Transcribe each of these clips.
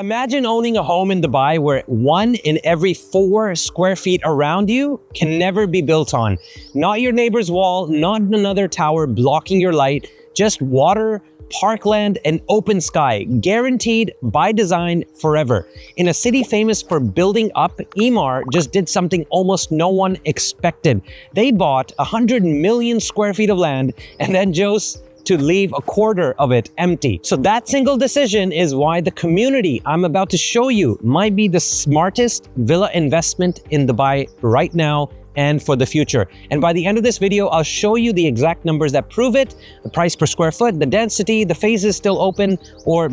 Imagine owning a home in Dubai where 1 in every 4 square feet around you can never be built on. Not your neighbor's wall, not another tower blocking your light, just water, parkland, and open sky, guaranteed by design forever. In a city famous for building up, Emaar just did something almost no one expected. They bought 100 million square feet of land and then chose to leave a quarter of it empty. So that single decision is why the community I'm about to show you might be the smartest villa investment in Dubai right now and for the future. And by the end of this video, I'll show you the exact numbers that prove it, the price per square foot, the density, the phases still open or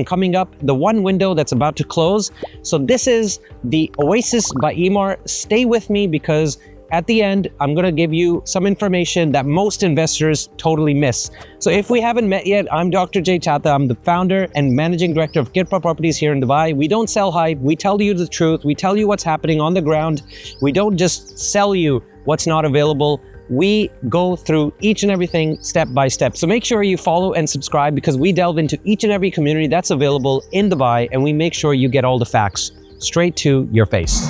coming up, the one window that's about to close. So this is the Oasis by Emaar. Stay with me because at the end, I'm gonna give you some information that most investors totally miss. So if we haven't met yet, I'm Dr. Chatha. I'm the founder and managing director of Kirpa properties here in Dubai. We don't sell hype, we tell you the truth. We tell you what's happening on the ground. We don't just sell you what's not available. We go through each and everything step by step. So make sure you follow and subscribe because we delve into each and every community that's available in Dubai and we make sure you get all the facts straight to your face.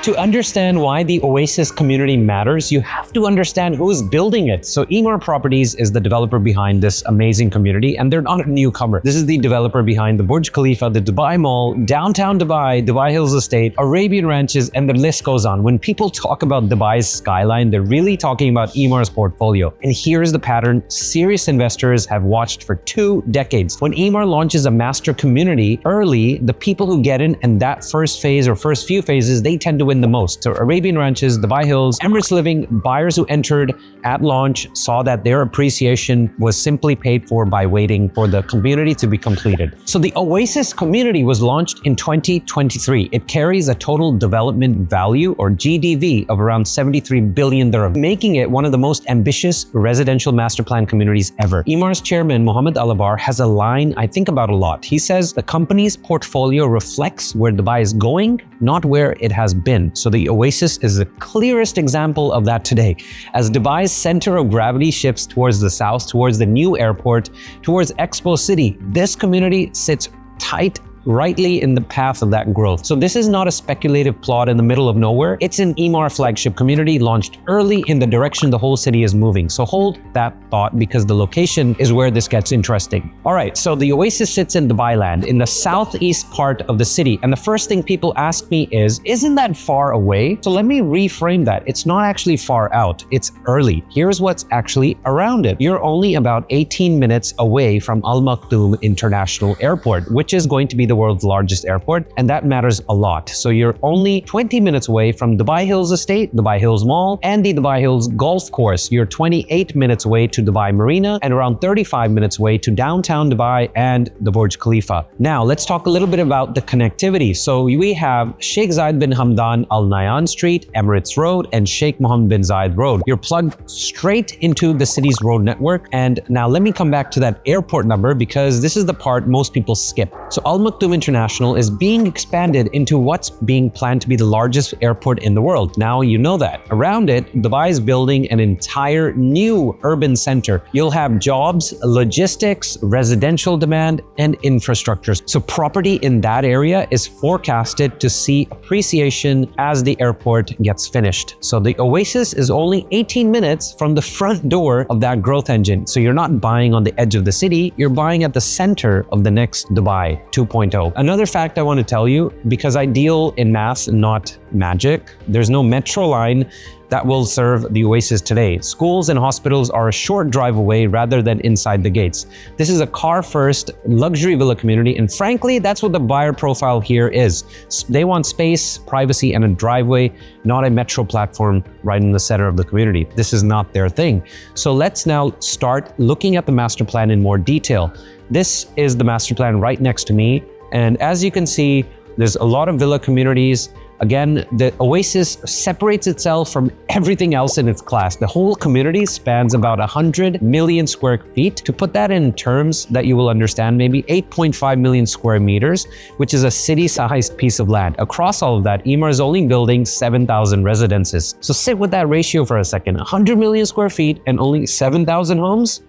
To understand why the Oasis community matters, you have to understand who's building it. So Emaar Properties is the developer behind this amazing community, and they're not a newcomer. This is the developer behind the Burj Khalifa, the Dubai Mall, downtown Dubai, Dubai Hills Estate, Arabian Ranches, and the list goes on. When people talk about Dubai's skyline, they're really talking about Emaar's portfolio. And here's the pattern serious investors have watched for 2 decades. When Emaar launches a master community early, the people who get in and that first phase or first few phases, they tend to win the most. So Arabian Ranches, Dubai Hills, Emirates Living, buyers who entered at launch saw that their appreciation was simply paid for by waiting for the community to be completed. So the Oasis community was launched in 2023. It carries a total development value or GDV of around 73 billion dirham, making it one of the most ambitious residential master plan communities ever. Emaar's chairman, Mohammed Alabar, has a line I think about a lot. He says the company's portfolio reflects where Dubai is going, not where it has been. So the Oasis is the clearest example of that today. As Dubai's center of gravity shifts towards the south, towards the new airport, towards Expo City, this community sits tight rightly in the path of that growth. So this is not a speculative plot in the middle of nowhere. It's an Emaar flagship community launched early in the direction the whole city is moving. So hold that thought because the location is where this gets interesting. All right, so the Oasis sits in Dubai land in the southeast part of the city. And the first thing people ask me is, isn't that far away? So let me reframe that. It's not actually far out, it's early. Here's what's actually around it. You're only about 18 minutes away from Al Maktoum International Airport, which is going to be the world's largest airport, and that matters a lot. So you're only 20 minutes away from Dubai Hills Estate, Dubai Hills Mall, and the Dubai Hills Golf Course. You're 28 minutes away to Dubai Marina and around 35 minutes away to downtown Dubai and the Burj Khalifa. Now, let's talk a little bit about the connectivity. So we have Sheikh Zayed bin Hamdan Al Nahyan Street, Emirates Road, and Sheikh Mohammed bin Zayed Road. You're plugged straight into the city's road network. And now let me come back to that airport number because this is the part most people skip. So Al Maktoum International is being expanded into what's being planned to be the largest airport in the world. Now you know that. Around it, Dubai is building an entire new urban center. You'll have jobs, logistics, residential demand, and infrastructure. So property in that area is forecasted to see appreciation as the airport gets finished. So the Oasis is only 18 minutes from the front door of that growth engine. So you're not buying on the edge of the city, you're buying at the center of the next Dubai 2.0. Another fact I want to tell you, because I deal in math and not magic, there's no metro line that will serve the Oasis today. Schools and hospitals are a short drive away rather than inside the gates. This is a car-first luxury villa community, and frankly, that's what the buyer profile here is. They want space, privacy, and a driveway, not a metro platform right in the center of the community. This is not their thing. So let's now start looking at the master plan in more detail. This is the master plan right next to me. And as you can see, there's a lot of villa communities Again, the Oasis separates itself from everything else in its class. The whole community spans about 100 million square feet. To put that in terms that you will understand, maybe 8.5 million square meters, which is a city-sized piece of land. Across all of that, Emaar is only building 7,000 residences. So sit with that ratio for a second. 100 million square feet and only 7,000 homes?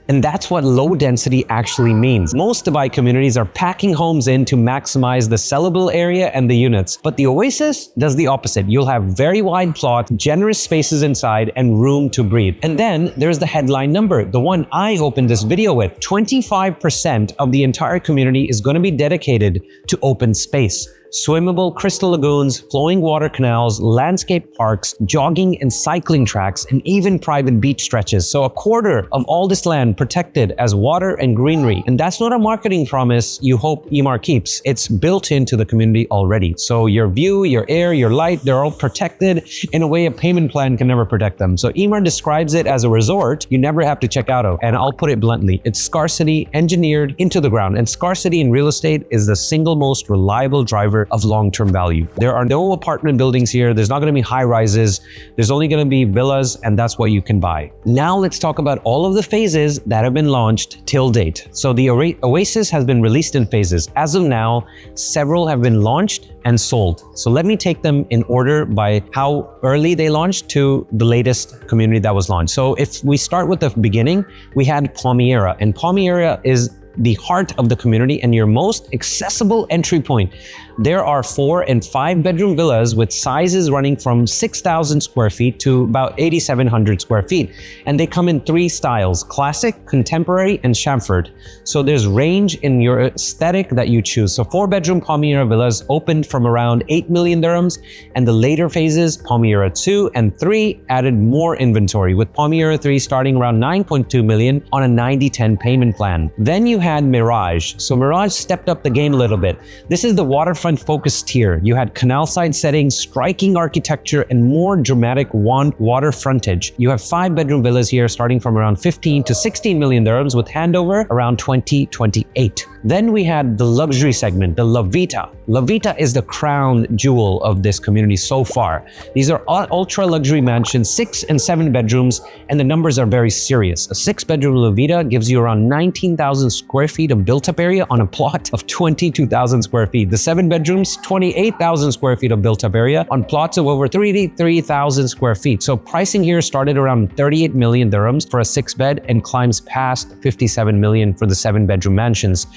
And that's what low density actually means. Most Dubai communities are packing homes in to maximize the sellable area and the units. But the Oasis does the opposite. You'll have very wide plots, generous spaces inside, and room to breathe. And then there's the headline number, the one I opened this video with. 25% of the entire community is going to be dedicated to open space. Swimmable crystal lagoons, flowing water canals, landscape parks, jogging and cycling tracks, and even private beach stretches. So a quarter of all this land protected as water and greenery. And that's not a marketing promise you hope Emaar keeps. It's built into the community already. So your view, your air, your light, they're all protected in a way a payment plan can never protect them. So Emaar describes it as a resort you never have to check out of. And I'll put it bluntly, it's scarcity engineered into the ground. And scarcity in real estate is the single most reliable driver of long-term value. There are no apartment buildings here. There's not going to be high rises. There's only going to be villas, and that's what you can buy. Now let's talk about all of the phases that have been launched till date. So the Oasis has been released in phases. As of now, several have been launched and sold. So let me take them in order by how early they launched to the latest community that was launched. So if we start with the beginning, we had Palmyra, and Palmyra is the heart of the community and your most accessible entry point. There are 4 and 5 bedroom villas with sizes running from 6,000 square feet to about 8,700 square feet. And they come in 3 styles, classic, contemporary, and chamfered. So there's range in your aesthetic that you choose. So 4 bedroom Palmyra villas opened from around 8 million dirhams, and the later phases, Palmyra 2 and 3, added more inventory, with Palmyra 3 starting around 9.2 million on a 90-10 payment plan. Then you had Mirage. So Mirage stepped up the game a little bit. This is the waterfront focused tier. You had canal side settings, striking architecture, and more dramatic water frontage. You have 5 bedroom villas here starting from around 15 to 16 million dirhams with handover around 2028. Then we had the luxury segment, the La Vita. La Vita is the crown jewel of this community so far. These are ultra luxury mansions, 6 and 7 bedrooms, and the numbers are very serious. A 6 bedroom La Vita gives you around 19,000 square feet of built up area on a plot of 22,000 square feet. The 7 bedrooms, 28,000 square feet of built up area on plots of over 33,000 square feet. So pricing here started around 38 million dirhams for a 6 bed and climbs past 57 million for the 7 bedroom mansions.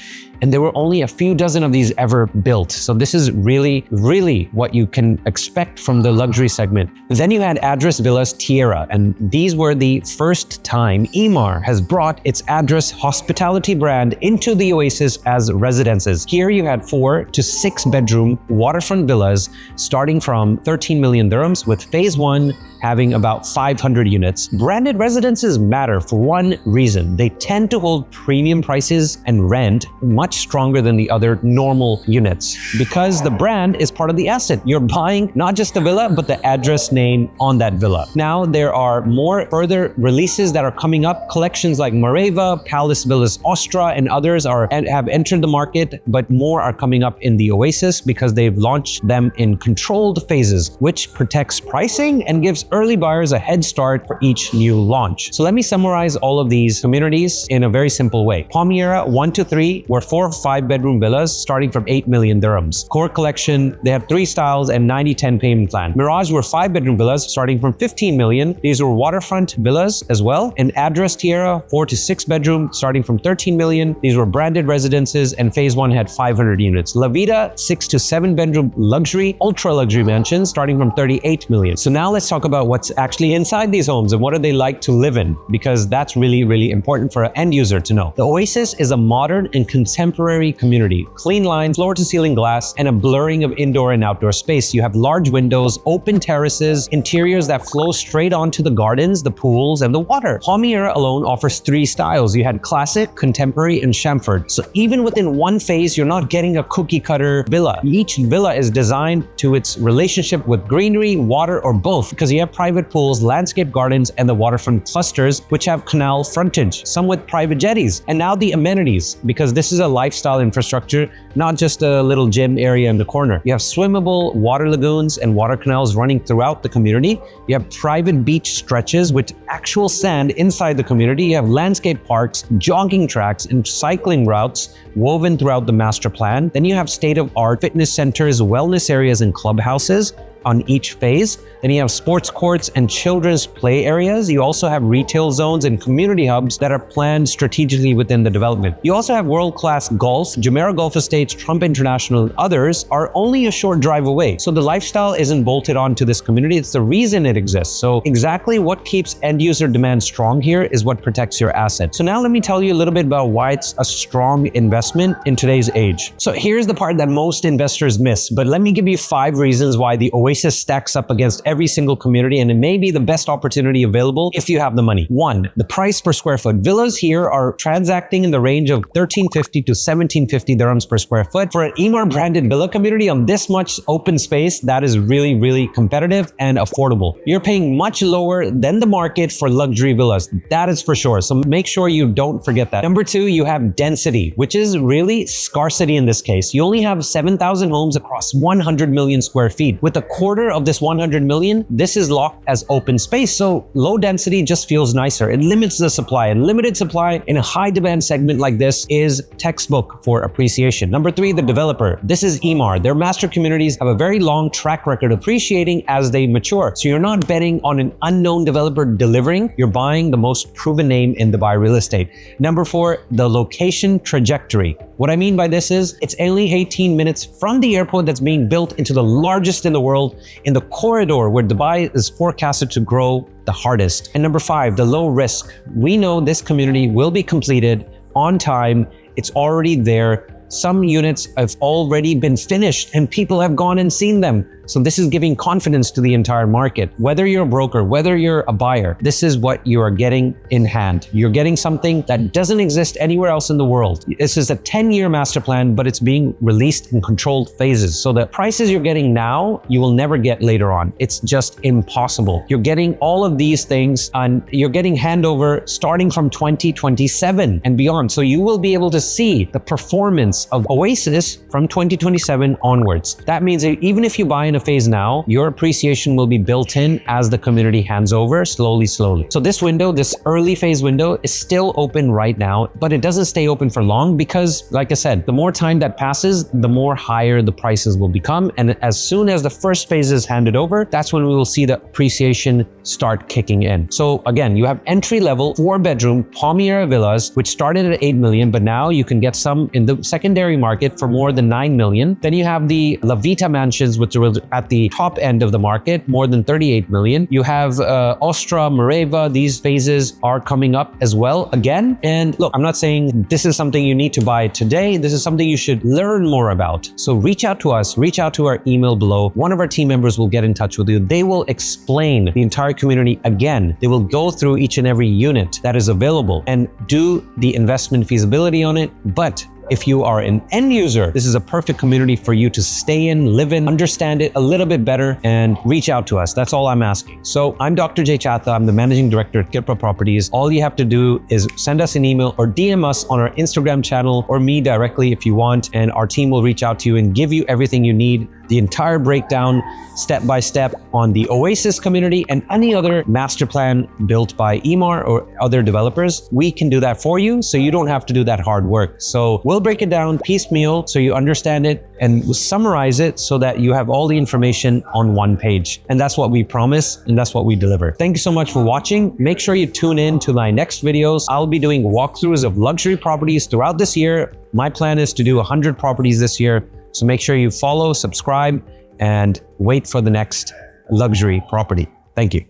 And there were only a few dozen of these ever built. So this is really, really what you can expect from the luxury segment. Then you had Address Villas Tierra, and these were the first time Emaar has brought its Address hospitality brand into the Oasis as residences. Here you had 4 to 6 bedroom waterfront villas starting from 13 million dirhams, with phase 1 having about 500 units. Branded residences matter for one reason. They tend to hold premium prices and rent much stronger than the other normal units, because the brand is part of the asset. You're buying not just the villa, but the address name on that villa. Now there are more further releases that are coming up. Collections like Mareva, Palace Villas Ostra, and others have entered the market, but more are coming up in the Oasis because they've launched them in controlled phases, which protects pricing and gives early buyers a head start for each new launch. So let me summarize all of these communities in a very simple way. Palmyra 1 to 3 were 4 or 5 bedroom villas starting from 8 million dirhams. Core collection, they have 3 styles and 90-10 payment plan. Mirage were 5 bedroom villas starting from 15 million. These were waterfront villas as well. And Address Tierra 4 to 6 bedroom starting from 13 million. These were branded residences, and phase 1 had 500 units. La Vida 6 to 7 bedroom luxury, ultra luxury mansions starting from 38 million. So now let's talk about what's actually inside these homes and what are they like to live in, because that's really, really important for an end user to know. The Oasis is a modern and contemporary community. Clean lines, floor to ceiling glass, and a blurring of indoor and outdoor space. You have large windows, open terraces, interiors that flow straight onto the gardens, the pools, and the water. Palmyra alone offers 3 styles. You had classic, contemporary, and chamfered. So even within one phase, you're not getting a cookie cutter villa. Each villa is designed to its relationship with greenery, water, or both, because you have have private pools, landscape gardens, and the waterfront clusters, which have canal frontage, some with private jetties. And now the amenities, because this is a lifestyle infrastructure, not just a little gym area in the corner. You have swimmable water lagoons and water canals running throughout the community. You have private beach stretches with actual sand inside the community. You have landscape parks, jogging tracks, and cycling routes woven throughout the master plan. Then you have state-of-art fitness centers, wellness areas, and clubhouses on each phase. Then you have sports courts and children's play areas. You also have retail zones and community hubs that are planned strategically within the development. You also have world-class golf. Jumeirah Golf Estates, Trump International, and others are only a short drive away. So the lifestyle isn't bolted onto this community. It's the reason it exists. So exactly what keeps end-user demand strong here is what protects your asset. So now let me tell you a little bit about why it's a strong investment in today's age. So here's the part that most investors miss, but let me give you 5 reasons why the Oasis stacks up against every single community, and it may be the best opportunity available if you have the money. 1, the price per square foot. Villas here are transacting in the range of 1350 to 1750 dirhams per square foot. For an Emaar branded villa community on this much open space, that is really, really competitive and affordable. You're paying much lower than the market for luxury villas. That is for sure. So make sure you don't forget that. Number 2, you have density, which is really scarcity in this case. You only have 7,000 homes across 100 million square feet. With a quarter of this 100 million, this is locked as open space. So low density just feels nicer. It limits the supply, and limited supply in a high demand segment like this is textbook for appreciation. Number 3, the developer. This is Emaar. Their master communities have a very long track record appreciating as they mature. So you're not betting on an unknown developer delivering, you're buying the most proven name in Dubai real estate. Number 4, the location trajectory. What I mean by this is it's only 18 minutes from the airport that's being built into the largest in the world, in the corridor where Dubai is forecasted to grow the hardest. And number 5, the low risk. We know this community will be completed on time. It's already there. Some units have already been finished and people have gone and seen them. So this is giving confidence to the entire market. Whether you're a broker, whether you're a buyer, this is what you are getting in hand. You're getting something that doesn't exist anywhere else in the world. This is a 10-year master plan, but it's being released in controlled phases. So the prices you're getting now, you will never get later on. It's just impossible. You're getting all of these things and you're getting handover starting from 2027 and beyond. So you will be able to see the performance of Oasis from 2027 onwards. That means that even if you buy in a phase now, your appreciation will be built in as the community hands over slowly. So this window, this early phase window is still open right now, but it doesn't stay open for long because, like I said, the more time that passes, the more higher the prices will become. And as soon as the first phase is handed over, that's when we will see the appreciation start kicking in. So again, you have entry level 4-bedroom Palmyra villas, which started at 8 million, but now you can get some in the secondary market for more than 9 million. Then you have the La Vita mansions, which are at the top end of the market, more than 38 million. You have Ostra, Mareva. These phases are coming up as well again. And look, I'm not saying this is something you need to buy today. This is something you should learn more about. So reach out to us, reach out to our email below. One of our team members will get in touch with you. They will explain the entire community again. They will go through each and every unit that is available and do the investment feasibility on it. But if you are an end user, this is a perfect community for you to stay in, live in, understand it a little bit better, and reach out to us. That's all I'm asking. So I'm Dr. Chatha. I'm the managing director at Kirpa Properties. All you have to do is send us an email or DM us on our Instagram channel or me directly if you want, and our team will reach out to you and give you everything you need. The entire breakdown, step by step, on the Oasis community and any other master plan built by Emaar or other developers. We can do that for you, so you don't have to do that hard work. So we'll break it down piecemeal so you understand it, and we'll summarize it so that you have all the information on one page. And that's what we promise, and that's what we deliver. Thank you so much for watching. Make sure you tune in to my next videos. I'll be doing walkthroughs of luxury properties throughout this year. My plan is to do 100 properties this year. So make sure you follow, subscribe, and wait for the next luxury property. Thank you.